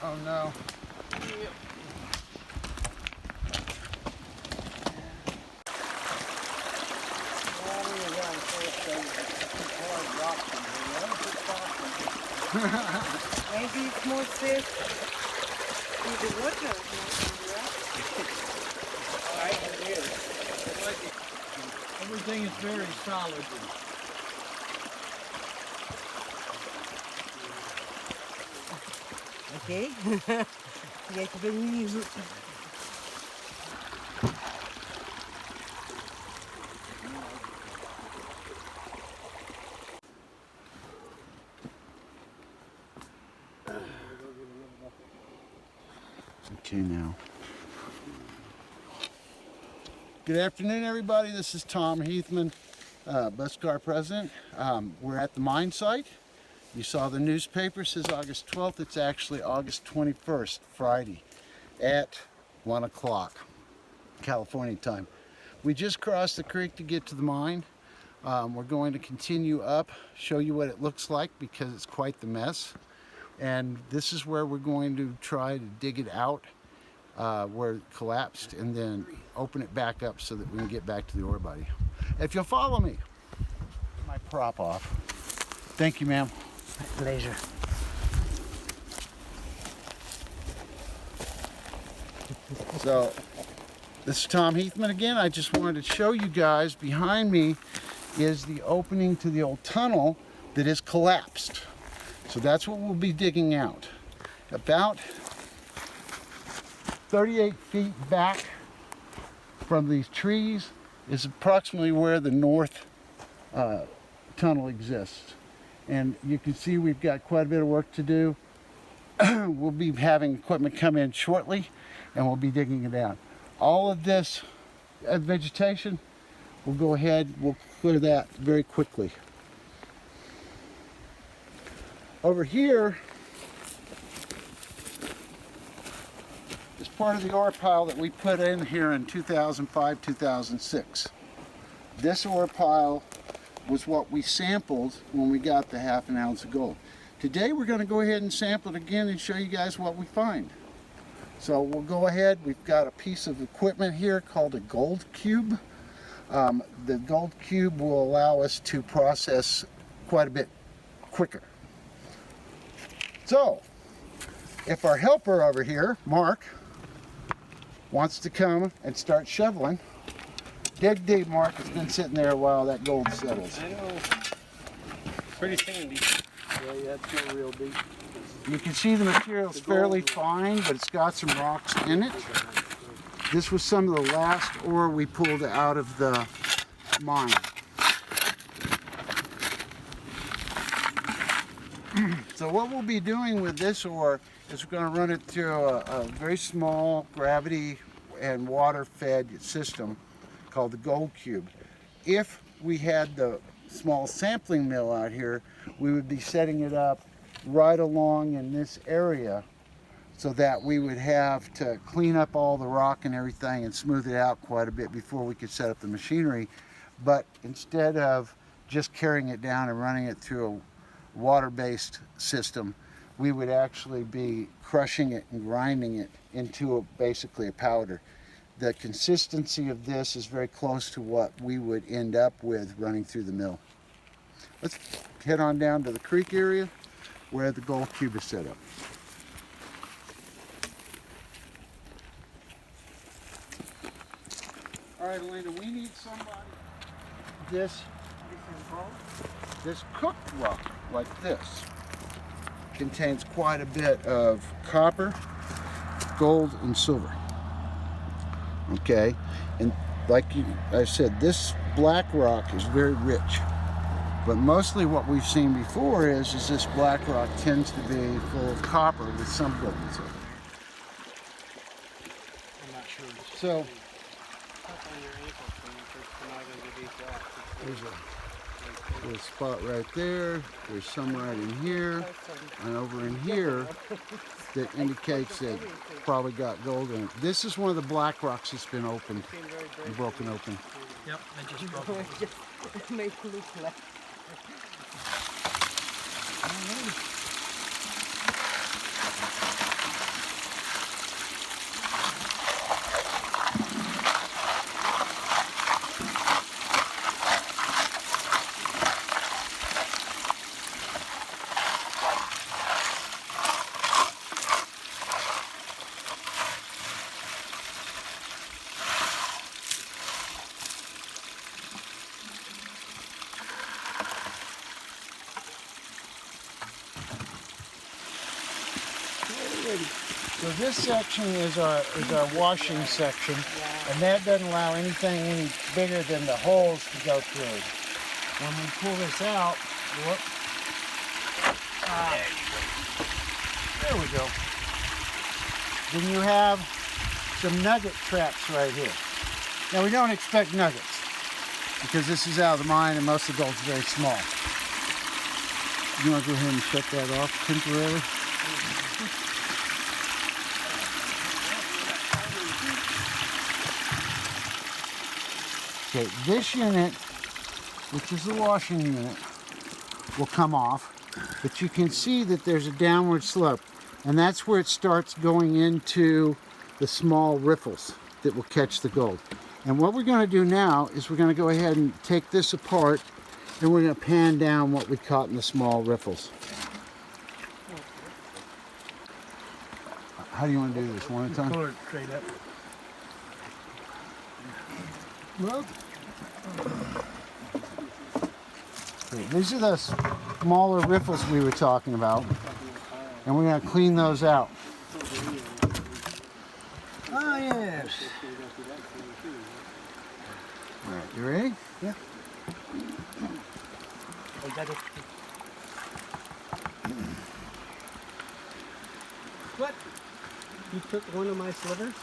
Oh no. Yep. Maybe it's more safe with the water. Everything is very solid. Okay. Kijk, ik ben niet zo. Okay, now. Good afternoon, everybody. This is Tom Heathman, bus car president. We're at the mine site. You saw the newspaper says August 12th. It's actually August 21st, Friday, at 1 o'clock, California time. We just crossed the creek to get to the mine. We're going to continue up, show you what it looks like because it's quite the mess. And this is where we're going to try to dig it out where it collapsed and then open it back up so that we can get back to the ore body. If you'll follow me. My prop off. Thank you, ma'am. My pleasure. So, this is Tom Heathman again. I just wanted to show you guys behind me is the opening to the old tunnel that is collapsed. So that's what we'll be digging out. About 38 feet back from these trees is approximately where the north tunnel exists. And you can see we've got quite a bit of work to do. We'll be having equipment come in shortly and we'll be digging it out. All of this vegetation, we'll go ahead, we'll clear that very quickly. Over here is part of the ore pile that we put in here in 2005, 2006. This ore pile was what we sampled when we got the ½ ounce of gold. Today we're going to go ahead and sample it again and show you guys what we find. So we'll go ahead, we've got a piece of equipment here called a gold cube. The gold cube will allow us to process quite a bit quicker. So, if our helper over here, Mark, wants to come and start shoveling, dig deep, Mark. It's been sitting there a while, that gold settles. I know. Pretty sandy. Yeah, it's not real deep. You can see the material's fairly fine, but it's got some rocks in it. This was some of the last ore we pulled out of the mine. So what we'll be doing with this ore is we're going to run it through a very small gravity and water fed system called the gold cube. If we had the small sampling mill out here, we would be setting it up right along in this area so that we would have to clean up all the rock and everything and smooth it out quite a bit before we could set up the machinery. But instead of just carrying it down and running it through a water-based system, we would actually be crushing it and grinding it into basically a powder. The consistency of this is very close to what we would end up with running through the mill. Let's head on down to the creek area where the gold cube is set up. All right, Elena, we need somebody. This cooked rock like this contains quite a bit of copper, gold, and silver. Okay, and like I said, this black rock is very rich. But mostly what we've seen before is this black rock tends to be full of copper with some gold in it. I'm not sure. So there's a spot right there. There's some right in here, and over in here that indicates that probably got gold in it. This is one of the black rocks that's been opened and broken open. Yep, I just broke it. It made it look like. So this section is our washing section, and that doesn't allow anything any bigger than the holes to go through. When we pull this out, whoop, there we go. Then you have some nugget traps right here. Now we don't expect nuggets because this is out of the mine and most of the gold's very small. You want to go ahead and shut that off temporarily? Okay, this unit, which is the washing unit, will come off, but you can see that there's a downward slope, and that's where it starts going into the small riffles that will catch the gold. And what we're going to do now is we're going to go ahead and take this apart, and we're going to pan down what we caught in the small riffles. How do you want to do this? One at a time? Pull it straight up. Well, okay, these are the smaller riffles we were talking about, and we're going to clean those out. Oh, yes. All right, you ready? Yeah. Oh, that is... What? You took one of my slivers?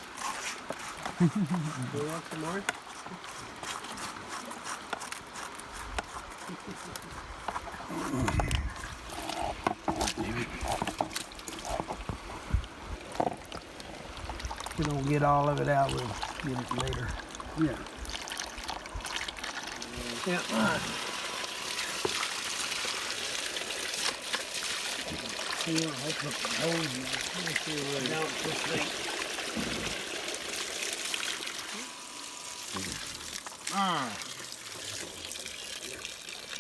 You want some more? We don't get all of it out, we'll get it later. Yeah. Yeah.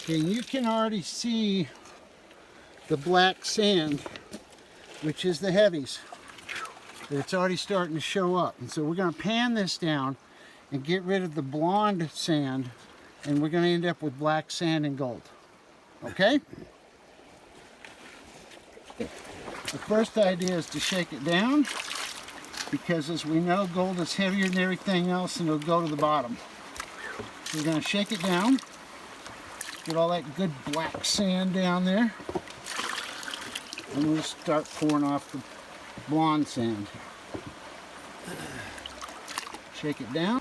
Okay, you can already see the black sand, which is the heavies. It's already starting to show up. And so we're going to pan this down and get rid of the blonde sand, and we're going to end up with black sand and gold. Okay? The first idea is to shake it down, because as we know, gold is heavier than everything else and it'll go to the bottom. So we're going to shake it down, get all that good black sand down there, and we'll start pouring off the blonde sand. Shake it down.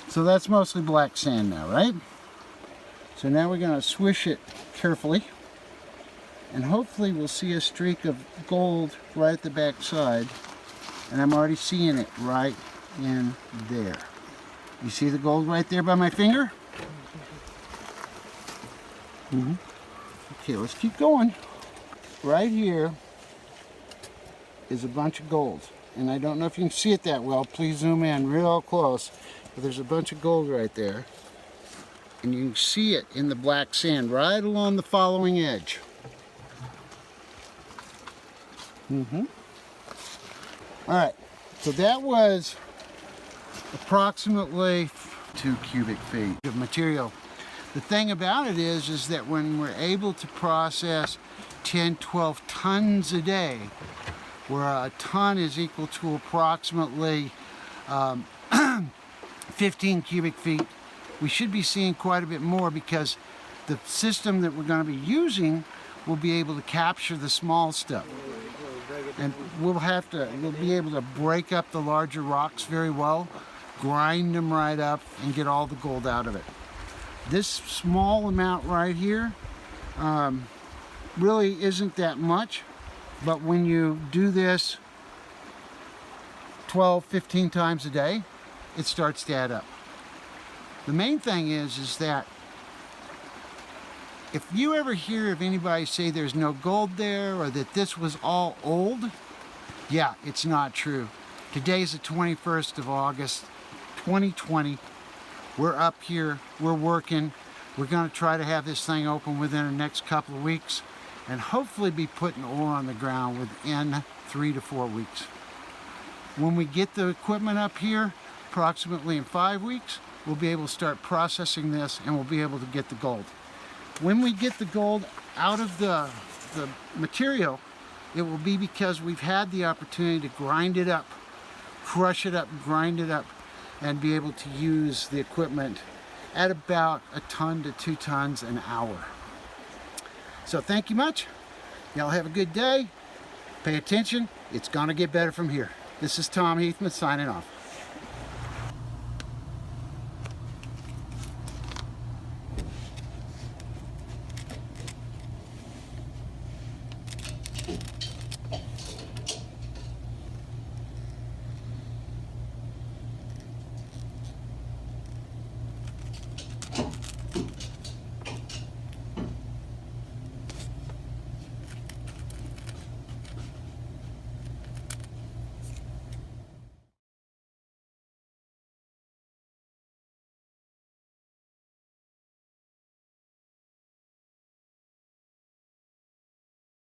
So that's mostly black sand now, right? So now we're going to swish it carefully, and hopefully we'll see a streak of gold right at the back side, and I'm already seeing it right in there. You see the gold right there by my finger? Okay, let's keep going. Right here is a bunch of gold, and I don't know if you can see it that well. Please zoom in real close. But there's a bunch of gold right there, and you can see it in the black sand right along the following edge. All right, so that was approximately 2 cubic feet of material. The thing about it is that when we're able to process 10, 12 tons a day, where a ton is equal to approximately 15 cubic feet, we should be seeing quite a bit more, because the system that we're going to be using will be able to capture the small stuff. And we'll be able to break up the larger rocks very well, grind them right up, and get all the gold out of it. This small amount right here really isn't that much, but when you do this 12, 15 times a day, it starts to add up. The main thing is that if you ever hear of anybody say there's no gold there, or that this was all old, yeah, it's not true. Today's the 21st of August, 2020. We're up here, we're working. We're going to try to have this thing open within the next couple of weeks, and hopefully be putting ore on the ground within 3 to 4 weeks. When we get the equipment up here, approximately in 5 weeks, we'll be able to start processing this and we'll be able to get the gold. When we get the gold out of the material, it will be because we've had the opportunity to grind it up, crush it up, grind it up, and be able to use the equipment at about 1 ton to 2 tons an hour. So thank you much. Y'all have a good day. Pay attention. It's gonna get better from here. This is Tom Heathman signing off.